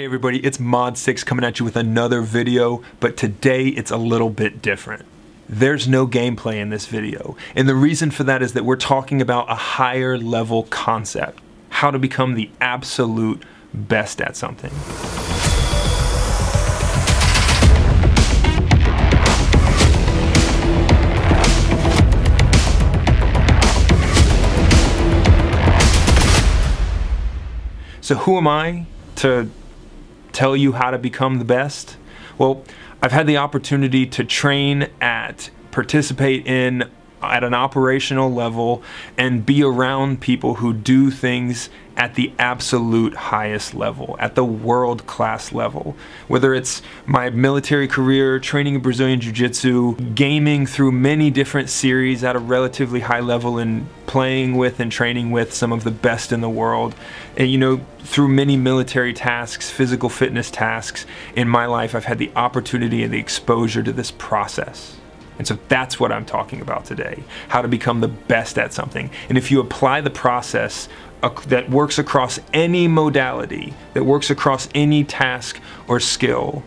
Hey everybody, it's Modsix coming at you with another video, but today it's a little bit different. There's no gameplay in this video, and the reason for that is that we're talking about a higher level concept, how to become the absolute best at something. So who am I to tell you how to become the best? Well, I've had the opportunity to train at, participate in, at an operational level, and be around people who do things at the absolute highest level, at the world-class level. Whether it's my military career, training in Brazilian Jiu-Jitsu, gaming through many different series at a relatively high level, and playing with and training with some of the best in the world. And you know, through many military tasks, physical fitness tasks, in my life I've had the opportunity and the exposure to this process. And so that's what I'm talking about today, how to become the best at something. And if you apply the process that works across any modality, that works across any task or skill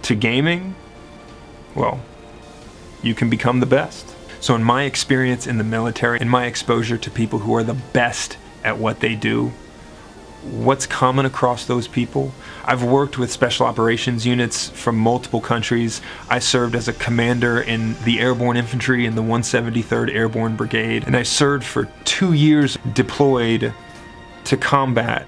to gaming, well, you can become the best. So in my experience in the military, in my exposure to people who are the best at what they do, what's common across those people? I've worked with special operations units from multiple countries. I served as a commander in the Airborne Infantry in the 173rd Airborne Brigade, and I served for 2 years deployed to combat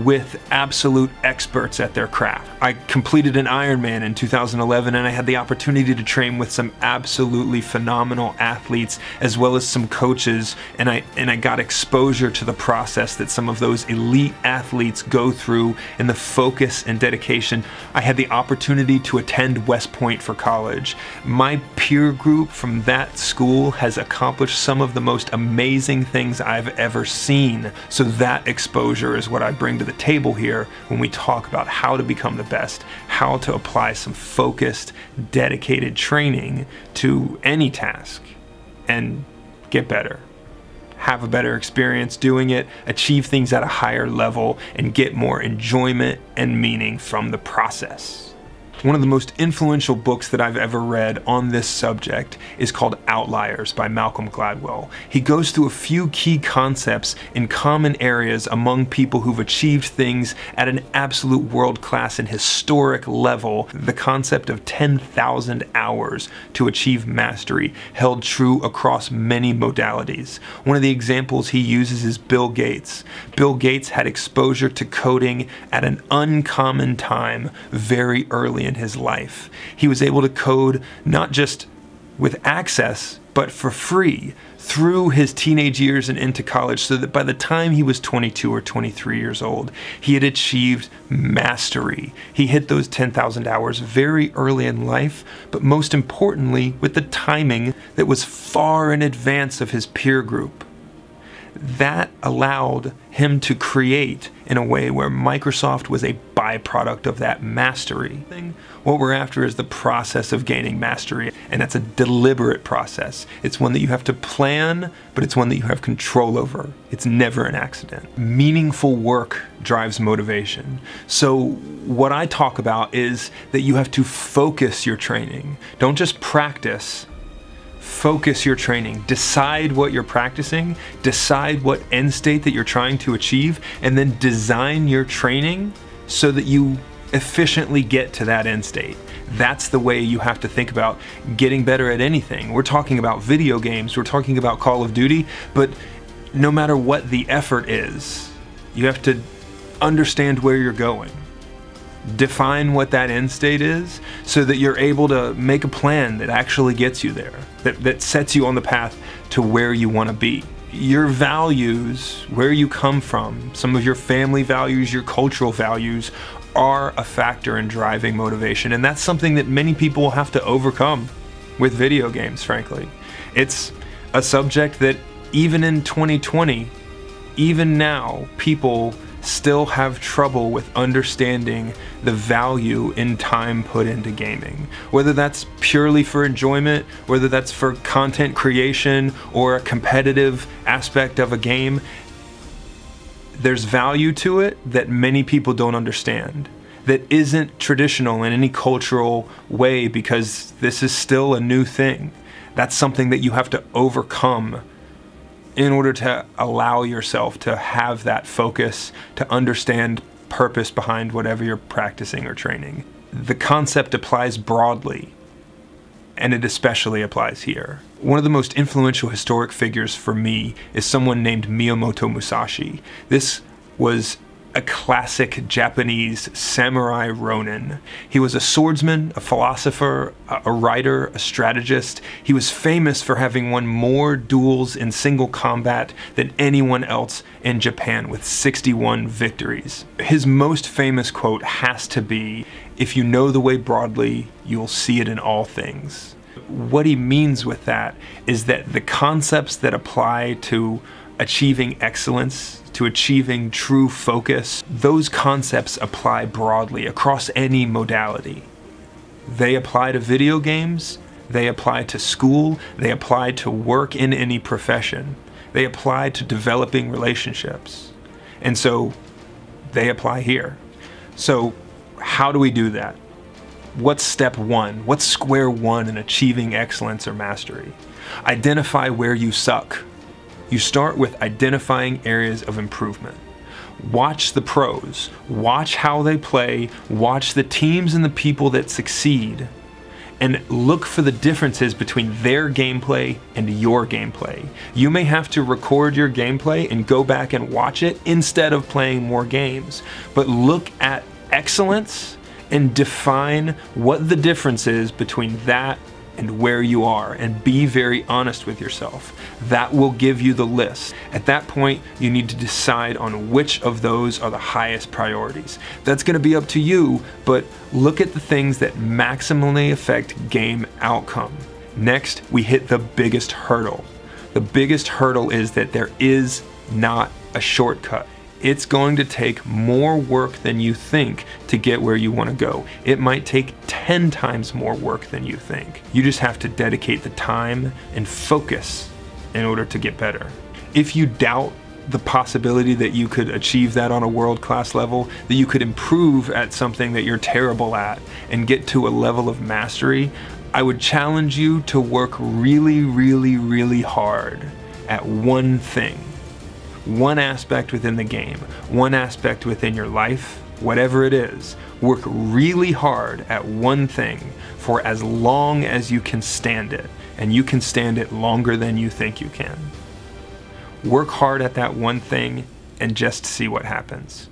with absolute experts at their craft. I completed an Ironman in 2011, and I had the opportunity to train with some absolutely phenomenal athletes as well as some coaches, and I got exposure to the process that some of those elite athletes go through and the focus and dedication. I had the opportunity to attend West Point for college. My peer group from that school has accomplished some of the most amazing things I've ever seen. So that exposure is what I bring to the table here when we talk about how to become the best, how to apply some focused, dedicated training to any task and get better. Have a better experience doing it, achieve things at a higher level, and get more enjoyment and meaning from the process. One of the most influential books that I've ever read on this subject is called Outliers by Malcolm Gladwell. He goes through a few key concepts in common areas among people who've achieved things at an absolute world-class and historic level. The concept of 10,000 hours to achieve mastery held true across many modalities. One of the examples he uses is Bill Gates. Bill Gates had exposure to coding at an uncommon time very early in his life. He was able to code not just with access, but for free through his teenage years and into college, so that by the time he was 22 or 23 years old, he had achieved mastery. He hit those 10,000 hours very early in life, but most importantly, with the timing that was far in advance of his peer group. That allowed him to create in a way where Microsoft was a byproduct of that mastery. What we're after is the process of gaining mastery, and that's a deliberate process. It's one that you have to plan, but it's one that you have control over. It's never an accident. Meaningful work drives motivation. So what I talk about is that you have to focus your training. Don't just practice. Focus your training. Decide what you're practicing, decide what end state that you're trying to achieve, and then design your training so that you efficiently get to that end state. That's the way you have to think about getting better at anything. We're talking about video games, we're talking about Call of Duty, but no matter what the effort is, you have to understand where you're going. Define what that end state is so that you're able to make a plan that actually gets you there, that sets you on the path to where you want to be. Your values, where you come from, some of your family values, your cultural values are a factor in driving motivation, and that's something that many people will have to overcome with video games, frankly. It's a subject that even in 2020, even now, people still have trouble with understanding the value in time put into gaming. Whether that's purely for enjoyment, whether that's for content creation or a competitive aspect of a game, there's value to it that many people don't understand, that isn't traditional in any cultural way, because this is still a new thing. That's something that you have to overcome in order to allow yourself to have that focus, to understand purpose behind whatever you're practicing or training. The concept applies broadly, and it especially applies here. One of the most influential historic figures for me is someone named Miyamoto Musashi. This was a classic Japanese samurai ronin. He was a swordsman, a philosopher, a writer, a strategist. He was famous for having won more duels in single combat than anyone else in Japan, with 61 victories. His most famous quote has to be, "If you know the way broadly, you'll see it in all things." What he means with that is that the concepts that apply to achieving excellence, to achieving true focus, those concepts apply broadly across any modality. They apply to video games, they apply to school, they apply to work in any profession, they apply to developing relationships. And so they apply here. So how do we do that? What's step one? What's square one in achieving excellence or mastery? Identify where you suck. You start with identifying areas of improvement. Watch the pros, watch how they play, watch the teams and the people that succeed, and look for the differences between their gameplay and your gameplay. You may have to record your gameplay and go back and watch it instead of playing more games, but look at excellence and define what the difference is between that and where you are, and be very honest with yourself. That will give you the list. At that point, you need to decide on which of those are the highest priorities. That's going to be up to you, but look at the things that maximally affect game outcome. Next, we hit the biggest hurdle. The biggest hurdle is that there is not a shortcut. It's going to take more work than you think to get where you want to go. It might take 10 times more work than you think. You just have to dedicate the time and focus in order to get better. If you doubt the possibility that you could achieve that on a world-class level, that you could improve at something that you're terrible at and get to a level of mastery, I would challenge you to work really, really, really hard at one thing. One aspect within the game, one aspect within your life, whatever it is. Work really hard at one thing for as long as you can stand it, and you can stand it longer than you think you can. Work hard at that one thing and just see what happens.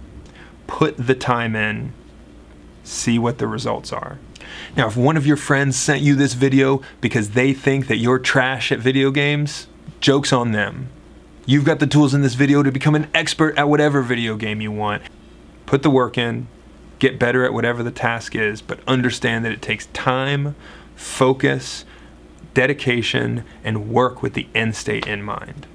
Put the time in, see what the results are. Now, if one of your friends sent you this video because they think that you're trash at video games, joke's on them. You've got the tools in this video to become an expert at whatever video game you want. Put the work in, get better at whatever the task is, but understand that it takes time, focus, dedication, and work with the end state in mind.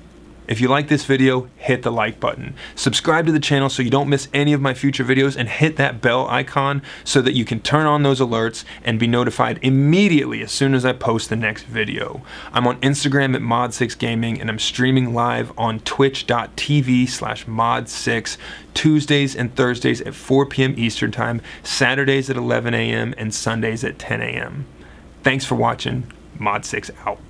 If you like this video, hit the like button. Subscribe to the channel so you don't miss any of my future videos, and hit that bell icon so that you can turn on those alerts and be notified immediately as soon as I post the next video. I'm on Instagram at Modsix Gaming, and I'm streaming live on twitch.tv/Modsix Tuesdays and Thursdays at 4 p.m. Eastern Time, Saturdays at 11 a.m., and Sundays at 10 a.m. Thanks for watching. Modsix out.